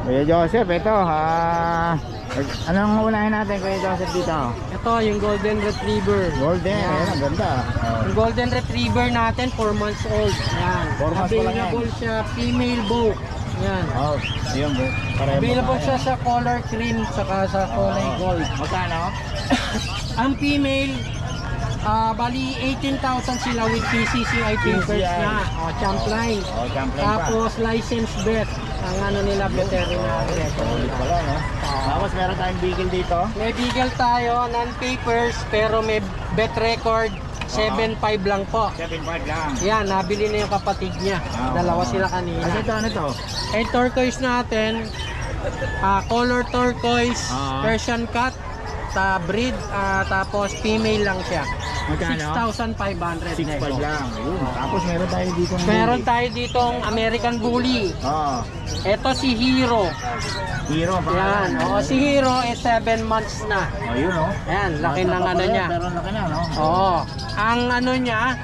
Kuya Joseph, ito anong unahin natin Kuya Joseph dito? Ito yung Golden Retriever. Golden, ayan, ang ganda. Yung Golden Retriever natin, 4 months old. Yan. 4 months pa lang yan. Available siya, female bow. Yan. Oh, yun bro. Available siya sa color cream saka sa kulay gold. Magkano? Ang female, bali 18,000 sila with PCCI papers PCCI. na. Champ line. Champ line pa. Tapos licensed vet. Ang ano nila, veterinary. Ulit pala, no? Tapos meron tayong beagle dito. May beagle tayo, non-papers, pero may vet record. 7.5 lang po. 7.5 lang. Yan, nabili na yung kapatid niya. Dalawa sila kanina. Ano to? And turquoise natin, color turquoise, Persian cat, breed, tapos female lang siya. Magkano? 6,500. 6.5 lang. Yun. Tapos meron tayo dito. Meron tayo ditong American Bully. Ito si Hero. Hero pa. Yan. Si Hero 7 months na. Yun oh. Ayan, laki ng ano niya. Pero laki na, no? Oo. Ang ano niya,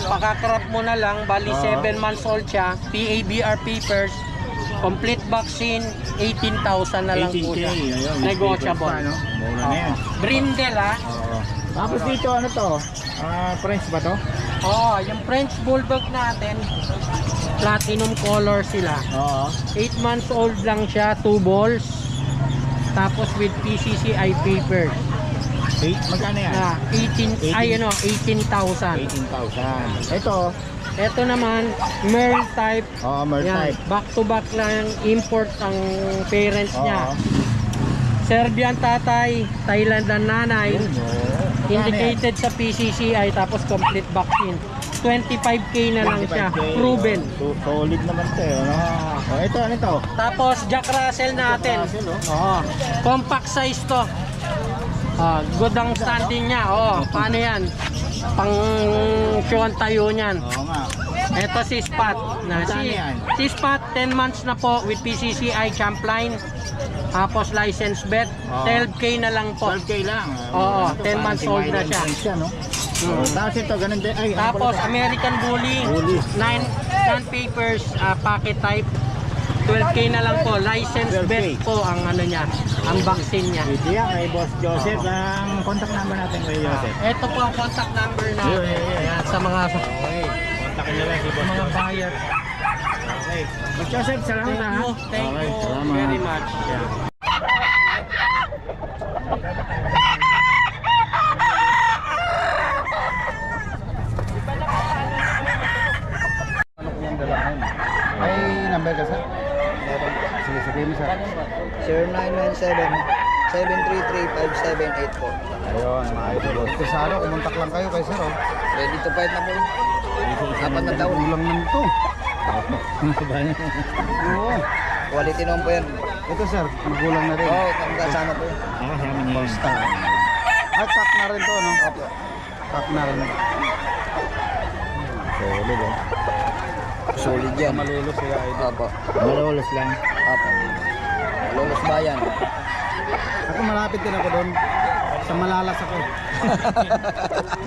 pakakrap mo na lang, bali 7 months old siya, PABR papers, complete vaccine, 18,000 na lang po siya. Negotiable. Mura na yan. Brindle Tapos dito ano to? French ba to? yung French Bulldog natin, platinum color sila. 8 months old lang siya, 2 balls. Tapos with PCCI paper. Magkano yan? 18,000. 18,000. Ito naman, Merl type. Merl type. Back to back lang import ang parents niya. Serbian tatay, Thailand ang nanay. Indicated sa PCCI, tapos complete vaccine. 25k na lang siya. Proven. Solid naman ito. Ito, ano ito? Tapos Jack Russell natin. Compact size to. Good ang standing niya. Paano yan? Pang show ang tayo niyan. Ito si Spot. Si Spot, 10 months na po with PCCI champ line. Tapos license bet, 12k na lang po. 12k lang. 10 months old na siya. Tapos ito, ganun din. Tapos American Bully, 9 non-papers, packet type. 12k na lang po. License bet po ang ano niya, ang vaccine niya. Ito yan kay Boss Joseph. Ang contact number natin kay Joseph. Ito po ang contact number natin. Yan, sa mga kontakin nila si Boss mga buyer. Okay. Boss Joseph, salamat ha. Thank you very much. May number ka sir? Sige, sabihin mo sir. 0997-733-5784. Ayun, maayos. Ito sa ano, kumontak lang kayo kay sir oh. Ready to fight na po. 4 na taon. Ulang lang ito. Oo. Quality naman po yan. Ito sir, magulang na rin. Kasama po yan. Kasama niya yung star. Pack na rin to, no? Opo. Pack na rin. Solid oh. Solid yan. Malulos sila ito. Opo. Malulos lang. Opo. Malulos bayan. Ako malapit din ako doon. Sa Malalas ako.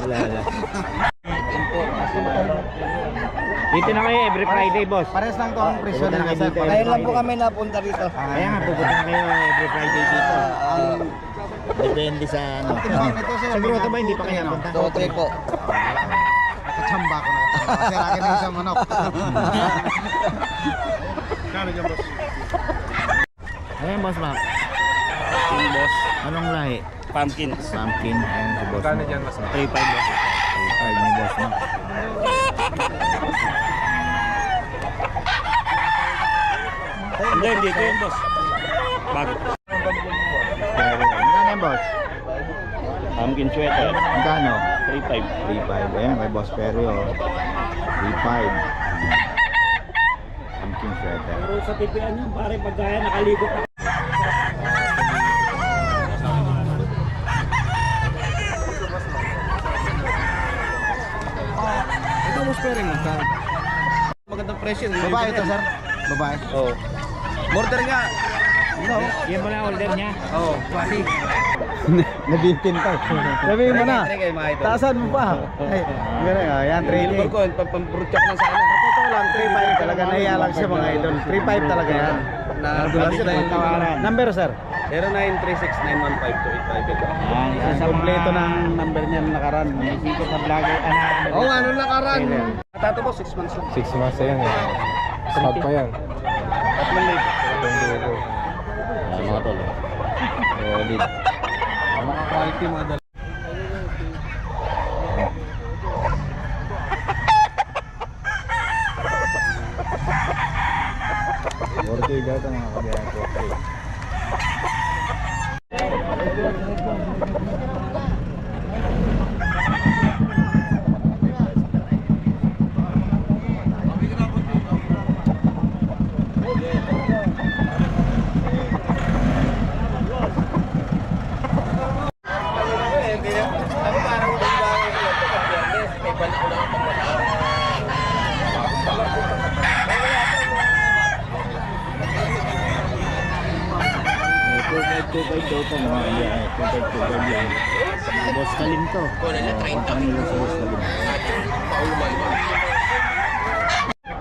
Malalas. Dito na kayo every Friday, boss. Pares lang to ang presyo na kayo dito. Ngayon lang po kami napunta rito. Kaya nga, pupunta na kayo every Friday dito. Depende sa ano. Sa grotto ba hindi pa kayo napunta? 2-3 po. Kachamba ko na. Kasi akin na isang manok. Kano dyan, boss? Ayan, boss, Mac. Boss, Anong lahi? pumpkin. Pumpkin. Ayan, si boss. Kano dyan, boss? 3.5, boss. 3.5 ni boss, no? Hindi yun, boss. Bago. Magkano yan, boss? Pumpkin sweater. Magkano? 3.5. 3.5. Ayan, kay Boss Perio. 3.5. Pumpkin sweater. Pero sa tipian yan, pare, pagkaya nakaligot na. Ito, Boss Perio. Magandang presyo. Babae ito, sir? Babae? Oo. Order nga. No. Yan mo na order niya? Oo. Pati. Nabitin pa. Sabihin mo na. Kayo mga ito. Taasan mo pa. Ay, gano'n. Yan, Yung number 3K. ko, pampurutyak na sana. Totoo lang, 3.5 talaga. Nahiya lang siya mga idol. 3.5 talaga yan. Nadulas Kasi na yung tawaran. Number sir. 0936-915-2852. Yan, isa sa Kompleto mga ng number niya na nakaraan. sikat na vlogger. Oo, ano nakaran? Tato po, 6 months lang. 6 months na yan eh. Smart pa yan. 3,000. Yan, mga tol. Solid. Mga quality mga dala. Okay daw ito mga kabiyahe ko. Okay. Tukay daw ito mga kabiyahe. Tukay yan. Boss Kalim to. Punta nila sa Boss Kalim.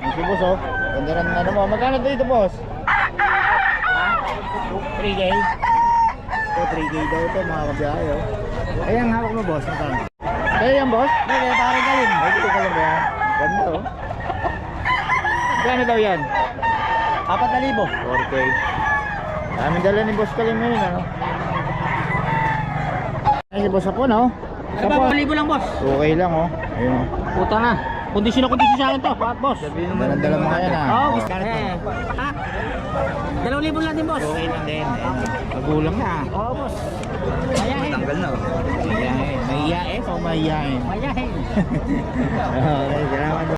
Ito boss oh. Ganda rin ano mo. Magkano dito boss? 3K? Ito 3K daw ito mga kabiyahe oh. Ayan hawak mo boss. Magkano? Kaya yan boss? Hindi, parang Kalim. Ay, ito Kalim ba yan? Ganda oh. Magkano daw yan? 4,000. 4K. Dami dala ni Boss Kalim ngayon, ano? Ay, si Boss Apon, oh. Ano ba, 1,000 lang, boss? Okay lang, oh. Ayun, oh. Puta na. Kondisyon na kondisyon sa akin to, boss. Dala mo kaya na. Oo, gusto ka ha? 2,000 lang din, boss. Okay lang din. Magulang na. Oo, boss. Mayahin. Tanggal na. Mahiyain. Mahiyain o mahiyain? Mayahin. Okay, salamat.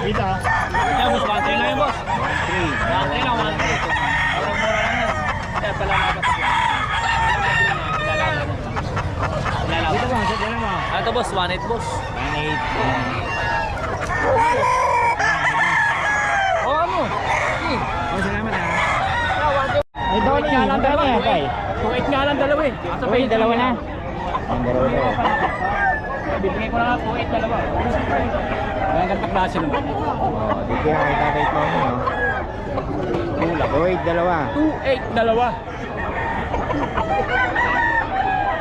Dito. Ay, boss, 1,300 lang yun, boss. 1,300 lang, 1,300. Murang-mura lang yan. Kaya pala nabatak yan. Dito ba? Sa dala mo. Ito, boss, 1,800, boss. 1.8. Oo mo. Oh, salamat ha. Ay, Tony, magkano yan, Tay? 2,800 nga lang, dalawa eh. Uy, dalawa na. Ang dalawa na. Bibigay ko na nga 2,800 dalawa. Ang ganda klase naman. Oh, dito yan kay Tatay Tony, oh. Uy, dalawa. 2,800 dalawa.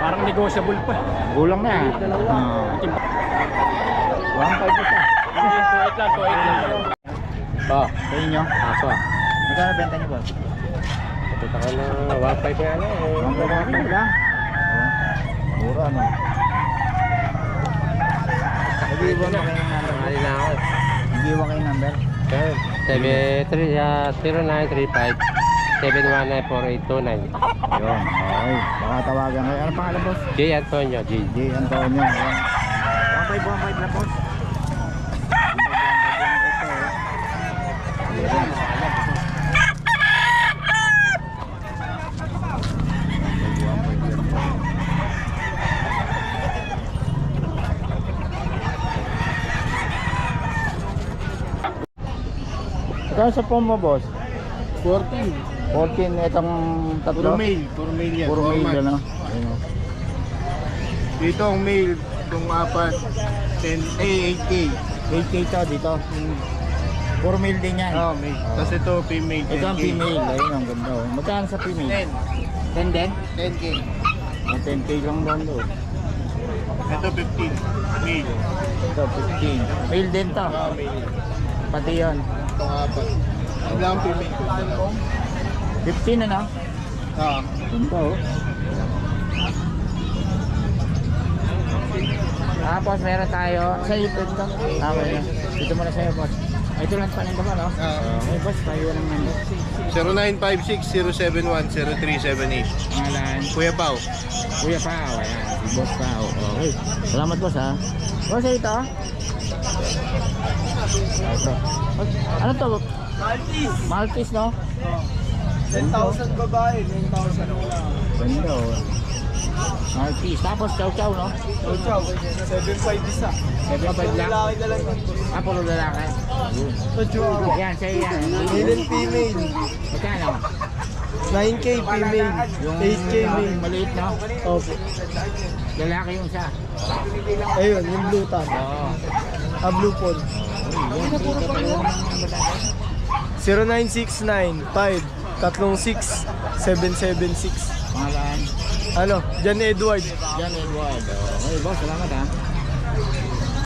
Parang negotiable pa. Gulang na. Dalawa. Oh. 1.5 isa. 2,800 lang, 2,800 lang dalawa. Oh, sa inyo? Aso. Magkano benta niyo, boss? Ito ka na 1.5 yan eh. 1.5 lang. Oh, mura, no? Nag-iwan mo kayong number. Mali na ako. Nag-iwan kayong number. 0939-35-719-4829. Yun, okay. Baka tawagan kayo. Ano pangalan, boss? J. Antonio, J. J. Antonio. Ayan. 1.5 na, boss. 1.5 lang. Kaya sa phone mo, boss? 14. 14 itong tatlo? Puro mail yan. Puro mail, Format. ano? Ayun, oh. Dito ang mail, itong apat, 8K. 8K to dito. Puro mail din yan. Oh, mail. Tapos ito, female, 10K. Ito ang female. Ayun, ang ganda. Oh. Magkano sa female? 10 din? 10K. Oh, 10K lang doon doon. Ito, 15. Mail. Ito, 15. Mail din to. Oh, mail. Pati yun. Itong apat. Ang lang female ko. 15 ano? Ah. Ito, oh. Tapos meron tayo sa ipid to. Okay na. Dito muna sa'yo, boss. Ito lang pa naman, no? Okay, boss. Tayo ng number. 0956-071-0378. Pangalan. Kuya Pao. Kuya Pao. Ayan. Si Boss Pao. Okay. Salamat, boss, ha. Boss, ito. Ito. Ano to? Maltese. Maltese, no? 10,000 babae, 9,000 lang. Ganda, oh. Maltese. Tapos, chow-chow, no? Chow, 7,500 isa. 7.5 lang. Lalaki na lang yun. Ah, puro lalaki. Ito, Chihuahua. Yan, sa'yo yan. Male and female. Magkano? 9K female, 8K male. Maliit na. Opo. Lalaki yung isa. Ayun, yung blue tan. Oo. Blue pond. 0969-536-776. Pangalan. Ano, John Edward. Jan Edward. Okay, boss, salamat ha.